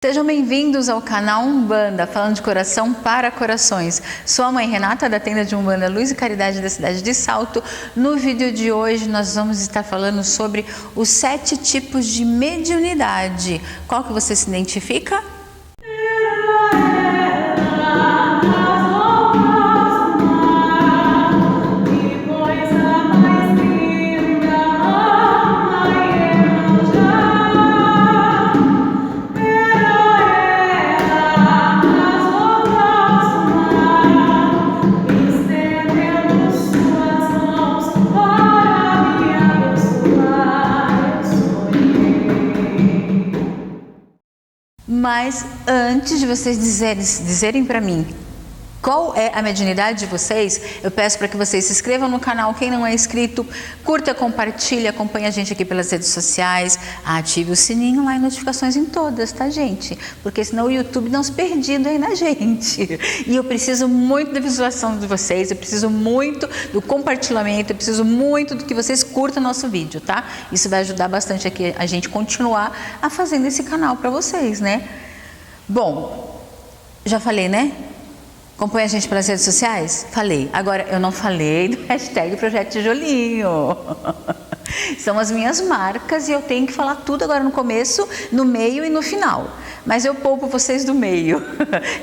Sejam bem-vindos ao canal Umbanda, falando de coração para corações. Sou a mãe Renata, da tenda de Umbanda Luz e Caridade da cidade de Salto. No vídeo de hoje nós vamos estar falando sobre os 7 tipos de mediunidade. Qual que você se identifica? Mas antes de vocês dizerem para mim qual é a mediunidade de vocês, eu peço para que vocês se inscrevam no canal, quem não é inscrito, curta, compartilhe, acompanhe a gente aqui pelas redes sociais, ative o sininho lá e notificações em todas, tá, gente? Porque senão o YouTube dá uns perdidos aí na gente. E eu preciso muito da visualização de vocês, eu preciso muito do compartilhamento, eu preciso muito do que vocês curtam nosso vídeo, tá? Isso vai ajudar bastante aqui a gente continuar a fazendo esse canal para vocês, né? Bom, já falei, né? Acompanha a gente pelas redes sociais? Falei. Agora, eu não falei do hashtag Projeto Tijolinho. São as minhas marcas e eu tenho que falar tudo agora no começo, no meio e no final. Mas eu poupo vocês do meio.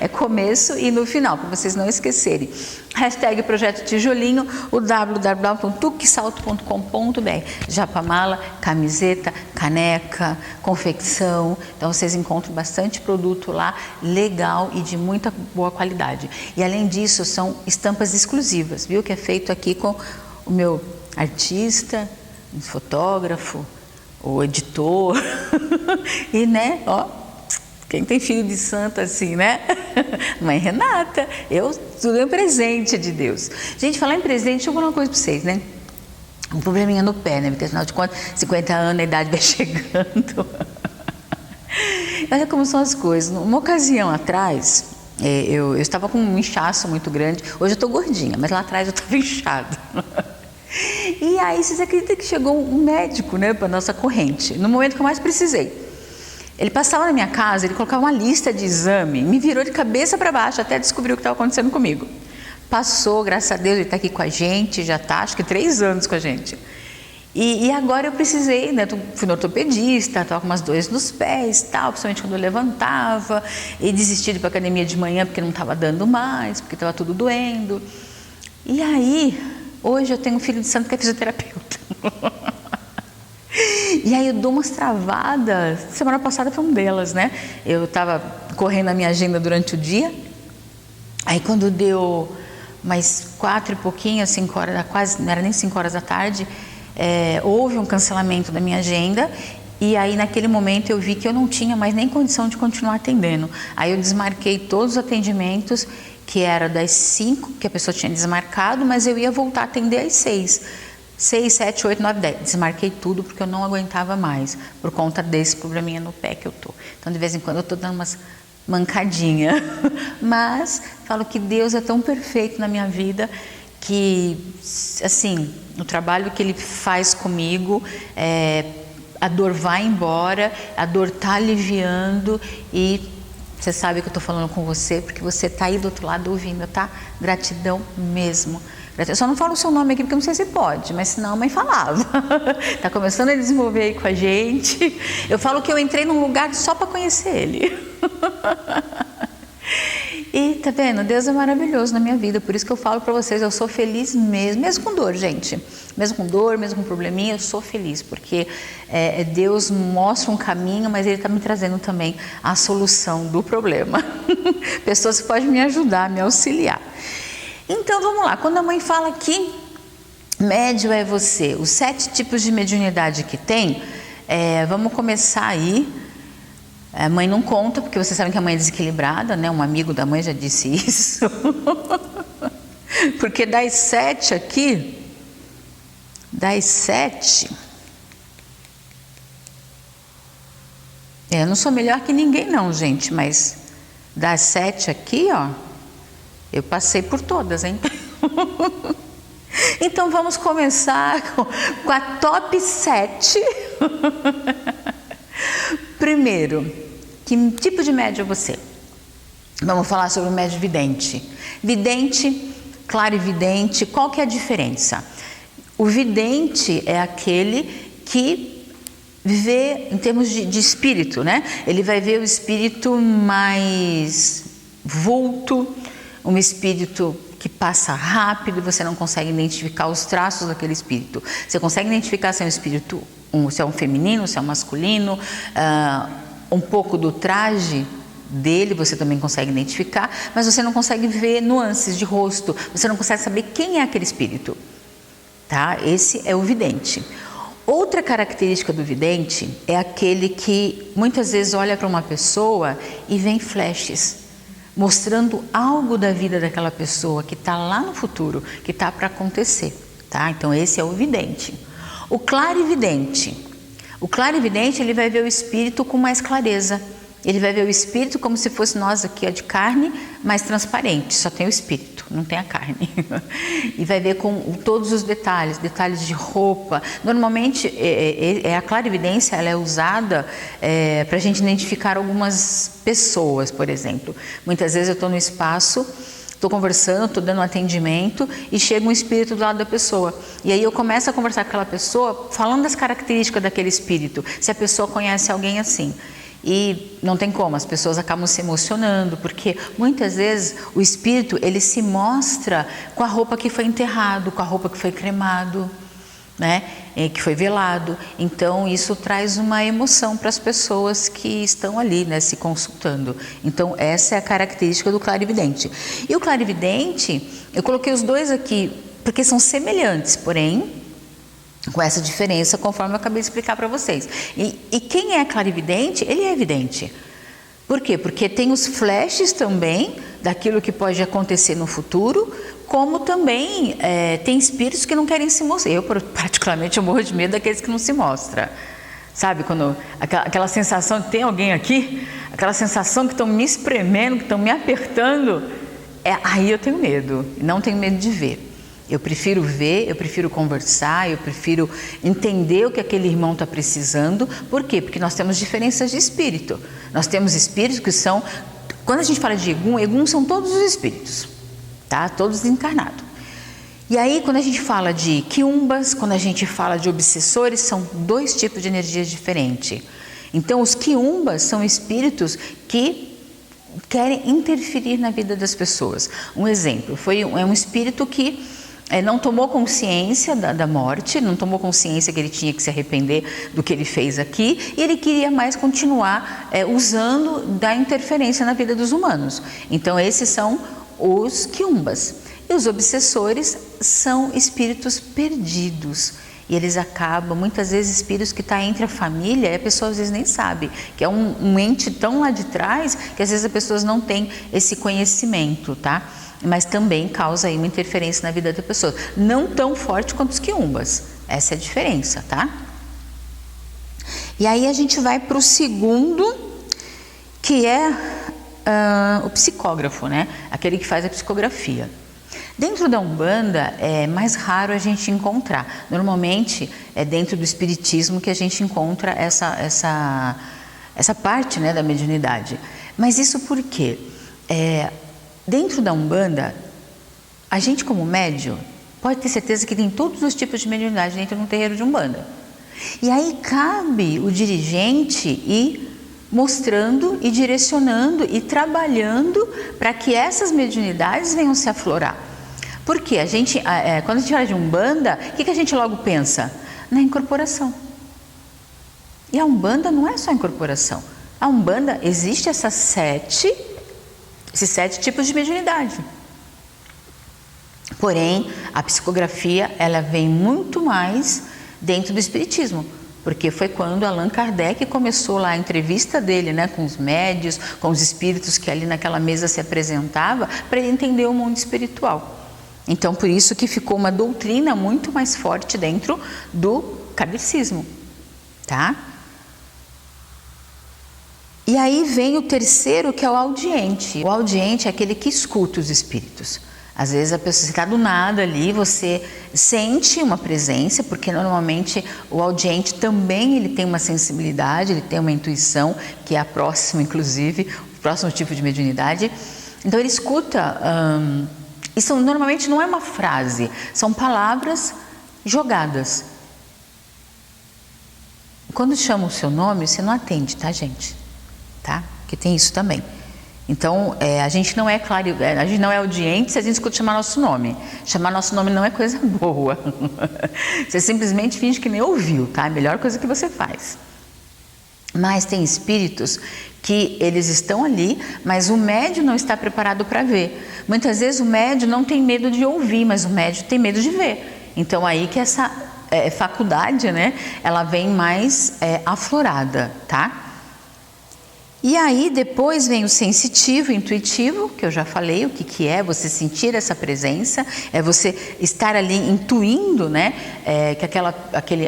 É começo e no final, para vocês não esquecerem. Hashtag Projeto Tijolinho, o www.tucsalto.com.br. Japamala, camiseta, caneca, confecção. Então vocês encontram bastante produto lá, legal e de muita boa qualidade. E além disso, são estampas exclusivas, viu? Que é feito aqui com o meu artista, fotógrafo, o editor. E né, ó. Quem tem filho de santa assim, né? Mãe Renata, tudo é um presente de Deus. Gente, falar em presente, deixa eu falar uma coisa para vocês, né? Um probleminha no pé, né? Porque afinal de contas, 50 anos, a idade vai chegando. Olha como são as coisas. Uma ocasião atrás, eu estava com um inchaço muito grande. Hoje eu estou gordinha, mas lá atrás eu estava inchado. E aí, vocês acreditam que chegou um médico, né, para nossa corrente, no momento que eu mais precisei. Ele passava na minha casa, ele colocava uma lista de exame, me virou de cabeça para baixo até descobrir o que estava acontecendo comigo. Passou, graças a Deus, ele está aqui com a gente, já está, acho que 3 anos com a gente. E agora eu precisei, né, fui no ortopedista, estava com umas dores nos pés, tal, principalmente quando eu levantava, e desisti de ir para a academia de manhã porque não estava dando mais, porque estava tudo doendo. E aí, hoje eu tenho um filho de santo que é fisioterapeuta. E aí eu dou umas travadas, semana passada foi uma delas, né? Eu estava correndo a minha agenda durante o dia, aí quando deu mais 4 e pouquinho, 5 horas, quase, não era nem 5 horas da tarde, houve um cancelamento da minha agenda, e aí naquele momento eu vi que eu não tinha mais nem condição de continuar atendendo. Aí eu desmarquei todos os atendimentos, que era das 5, que a pessoa tinha desmarcado, mas eu ia voltar a atender às 6. 6, 7, 8, 9, 10. Desmarquei tudo porque eu não aguentava mais, por conta desse probleminha no pé que eu tô. Então, de vez em quando, eu tô dando umas mancadinhas. Mas, falo que Deus é tão perfeito na minha vida que, assim, o trabalho que Ele faz comigo, a dor vai embora, a dor tá aliviando e você sabe que eu tô falando com você porque você tá aí do outro lado ouvindo, tá? Gratidão mesmo. Eu só não falo o seu nome aqui porque eu não sei se pode, mas senão a mãe falava. Tá começando a desenvolver aí com a gente. Eu falo que eu entrei num lugar só para conhecer ele. E tá vendo? Deus é maravilhoso na minha vida, por isso que eu falo para vocês, eu sou feliz mesmo com dor, gente. Mesmo com dor, mesmo com probleminha, eu sou feliz, porque Deus mostra um caminho, mas Ele está me trazendo também a solução do problema. Pessoas que podem me ajudar, me auxiliar. Então vamos lá, quando a mãe fala que médio é você, os 7 tipos de mediunidade que tem, vamos começar aí. A mãe não conta, porque vocês sabem que a mãe é desequilibrada, né? Um amigo da mãe já disse isso. Porque das 7 aqui, eu não sou melhor que ninguém não, gente, mas das 7 aqui, ó, eu passei por todas, hein? Então vamos começar com a top 7. Primeiro, Que tipo de médium é você? Vamos falar sobre o médium vidente. Vidente, clarividente, qual que é a diferença? O vidente é aquele que vê, em termos de espírito, né? Ele vai ver o espírito mais vulto, um espírito que passa rápido, você não consegue identificar os traços daquele espírito. Você consegue identificar se é um espírito, se é um feminino, se é um masculino, um pouco do traje dele você também consegue identificar, mas você não consegue ver nuances de rosto, você não consegue saber quem é aquele espírito, tá? Esse é o vidente. Outra característica do vidente é aquele que muitas vezes olha para uma pessoa e vê flashes, mostrando algo da vida daquela pessoa que está lá no futuro, que está para acontecer, tá? Então esse é o vidente. O clarividente. O clarividente, ele vai ver o espírito com mais clareza. Ele vai ver o espírito como se fosse nós aqui, ó, de carne, mais transparente, só tem o espírito, não tem a carne. E vai ver com todos os detalhes de roupa. Normalmente, a clarividência ela é usada para a gente identificar algumas pessoas, por exemplo. Muitas vezes eu estou no espaço, estou conversando, estou dando um atendimento e chega um espírito do lado da pessoa. E aí eu começo a conversar com aquela pessoa, falando das características daquele espírito, se a pessoa conhece alguém assim. E não tem como, as pessoas acabam se emocionando, porque muitas vezes o espírito ele se mostra com a roupa que foi enterrado, com a roupa que foi cremado, né? Que foi velado. Então isso traz uma emoção para as pessoas que estão ali, né, se consultando. Então essa é a característica do clarividente. E o clarividente, eu coloquei os dois aqui porque são semelhantes, porém com essa diferença, conforme eu acabei de explicar para vocês. E quem é clarividente, ele é evidente. Por quê? Porque tem os flashes também daquilo que pode acontecer no futuro, como também tem espíritos que não querem se mostrar. Eu, particularmente, eu morro de medo daqueles que não se mostram. Sabe, quando aquela sensação de tem alguém aqui, aquela sensação que estão me espremendo, que estão me apertando, aí eu tenho medo, não tenho medo de ver. Eu prefiro ver, eu prefiro conversar, eu prefiro entender o que aquele irmão está precisando. Por quê? Porque nós temos diferenças de espírito. Nós temos espíritos que são... Quando a gente fala de Egum são todos os espíritos, tá? Todos encarnados. E aí, quando a gente fala de quiumbas, quando a gente fala de obsessores, são dois tipos de energias diferentes. Então, os quiumbas são espíritos que querem interferir na vida das pessoas. Um exemplo, é um espírito que não tomou consciência da morte, não tomou consciência que ele tinha que se arrepender do que ele fez aqui, e ele queria mais continuar usando da interferência na vida dos humanos. Então esses são os quiumbas. E os obsessores são espíritos perdidos. E eles acabam, muitas vezes, espíritos que estão entre a família, e a pessoa às vezes nem sabe, que é um ente tão lá de trás, que às vezes as pessoas não têm esse conhecimento, tá? Mas também causa aí uma interferência na vida da pessoa. Não tão forte quanto os quiumbas. Essa é a diferença, tá? E aí a gente vai para o segundo, que é o psicógrafo, né? Aquele que faz a psicografia. Dentro da Umbanda é mais raro a gente encontrar. Normalmente é dentro do espiritismo que a gente encontra essa parte, né, da mediunidade. Mas isso por quê? Dentro da Umbanda, a gente como médium pode ter certeza que tem todos os tipos de mediunidade dentro de um terreiro de Umbanda. E aí cabe o dirigente ir mostrando e direcionando e trabalhando para que essas mediunidades venham se aflorar. Porque quando a gente fala de Umbanda, o que a gente logo pensa? Na incorporação. E a Umbanda não é só incorporação. A Umbanda existe esses 7 tipos de mediunidade. Porém, a psicografia ela vem muito mais dentro do espiritismo, porque foi quando Allan Kardec começou lá a entrevista dele, né, com os médios, com os espíritos que ali naquela mesa se apresentava, para ele entender o mundo espiritual. Então, por isso que ficou uma doutrina muito mais forte dentro do kardecismo, tá? E aí vem o terceiro, que é o audiente. O audiente é aquele que escuta os espíritos. Às vezes a pessoa está do nada ali, você sente uma presença, porque normalmente o audiente também ele tem uma sensibilidade, ele tem uma intuição, que é a próxima, inclusive, o próximo tipo de mediunidade. Então ele escuta, isso normalmente não é uma frase, são palavras jogadas. Quando chama o seu nome, você não atende, tá, gente? Tá? Porque tem isso também. Então, a gente não é a gente não é audiente se a gente escuta chamar nosso nome. Chamar nosso nome não é coisa boa. Você simplesmente finge que nem ouviu, tá? É a melhor coisa que você faz. Mas tem espíritos que eles estão ali, mas o médium não está preparado para ver. Muitas vezes o médium não tem medo de ouvir, mas o médium tem medo de ver. Então aí que essa faculdade, né, ela vem mais aflorada, tá? E aí depois vem o sensitivo, intuitivo, que eu já falei o que é você sentir essa presença, é você estar ali intuindo, né, que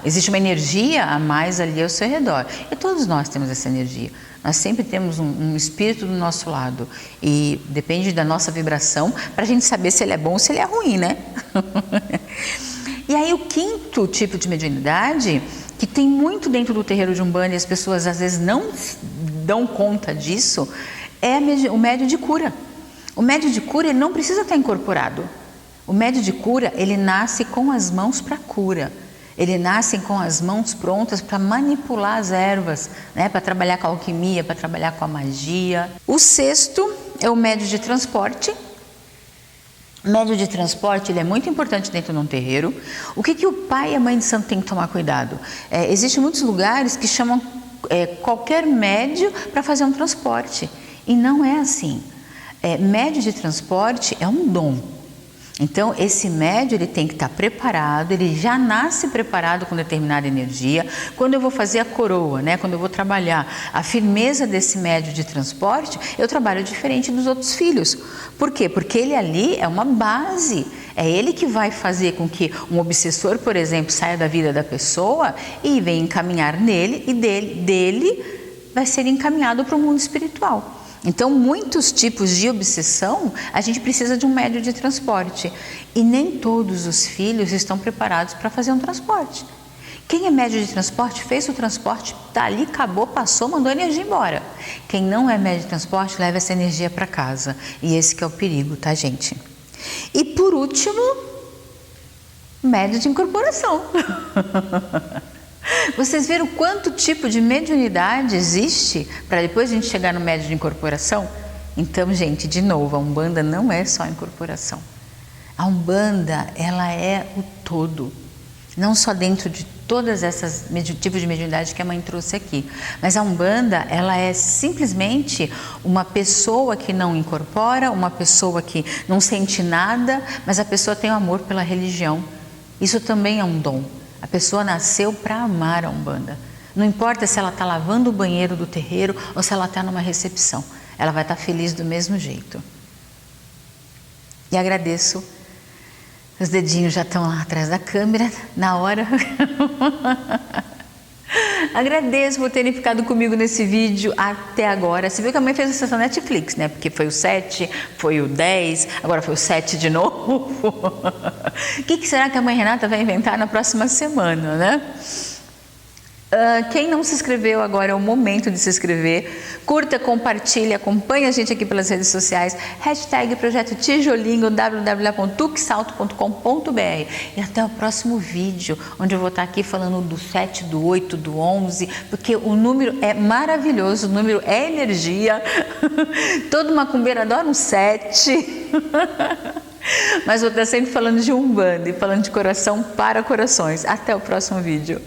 existe uma energia a mais ali ao seu redor. E todos nós temos essa energia. Nós sempre temos um espírito do nosso lado e depende da nossa vibração para a gente saber se ele é bom ou se ele é ruim, né? E aí o quinto tipo de mediunidade, que tem muito dentro do terreiro de Umbanda e as pessoas às vezes não dão conta disso, é o médium de cura. O médium de cura ele não precisa estar incorporado. O médium de cura ele nasce com as mãos para cura. Ele nasce com as mãos prontas para manipular as ervas, né? Para trabalhar com a alquimia, para trabalhar com a magia. O sexto é o médium de transporte. O médium de transporte ele é muito importante dentro de um terreiro. O que o pai e a mãe de santo têm que tomar cuidado? Existem muitos lugares que chamam qualquer médium para fazer um transporte. E não é assim. Médium de transporte é um dom. Então, esse médium ele tem que estar preparado, ele já nasce preparado com determinada energia. Quando eu vou fazer a coroa, né, quando eu vou trabalhar a firmeza desse médium de transporte, eu trabalho diferente dos outros filhos. Por quê? Porque ele ali é uma base, é ele que vai fazer com que um obsessor, por exemplo, saia da vida da pessoa e venha encaminhar nele e dele vai ser encaminhado para o mundo espiritual. Então, muitos tipos de obsessão, a gente precisa de um médium de transporte. E nem todos os filhos estão preparados para fazer um transporte. Quem é médium de transporte, fez o transporte, tá ali, acabou, passou, mandou a energia embora. Quem não é médium de transporte, leva essa energia para casa. E esse que é o perigo, tá, gente? E por último, médium de incorporação. Vocês viram quanto tipo de mediunidade existe para depois a gente chegar no médium de incorporação? Então, gente, de novo, a Umbanda não é só a incorporação. A Umbanda, ela é o todo. Não só dentro de todas essas tipos de mediunidade que a mãe trouxe aqui. Mas a Umbanda, ela é simplesmente uma pessoa que não incorpora, uma pessoa que não sente nada, mas a pessoa tem o amor pela religião. Isso também é um dom. A pessoa nasceu para amar a Umbanda. Não importa se ela está lavando o banheiro do terreiro ou se ela está numa recepção. Ela vai estar feliz do mesmo jeito. E agradeço. Os dedinhos já estão lá atrás da câmera, na hora. Agradeço por terem ficado comigo nesse vídeo até agora. Você viu que a mãe fez a sessão Netflix, né? Porque foi o 7, foi o 10, agora foi o 7 de novo. O que será que a mãe Renata vai inventar na próxima semana, né? Quem não se inscreveu, agora é o momento de se inscrever. Curta, compartilhe, acompanhe a gente aqui pelas redes sociais. # Projeto Tijolinho, www.tuxalto.com.br. E até o próximo vídeo, onde eu vou estar aqui falando do 7, do 8, do 11, porque o número é maravilhoso, o número é energia. Todo macumbeiro adora um 7. Mas vou estar sempre falando de Umbanda e falando de coração para corações. Até o próximo vídeo.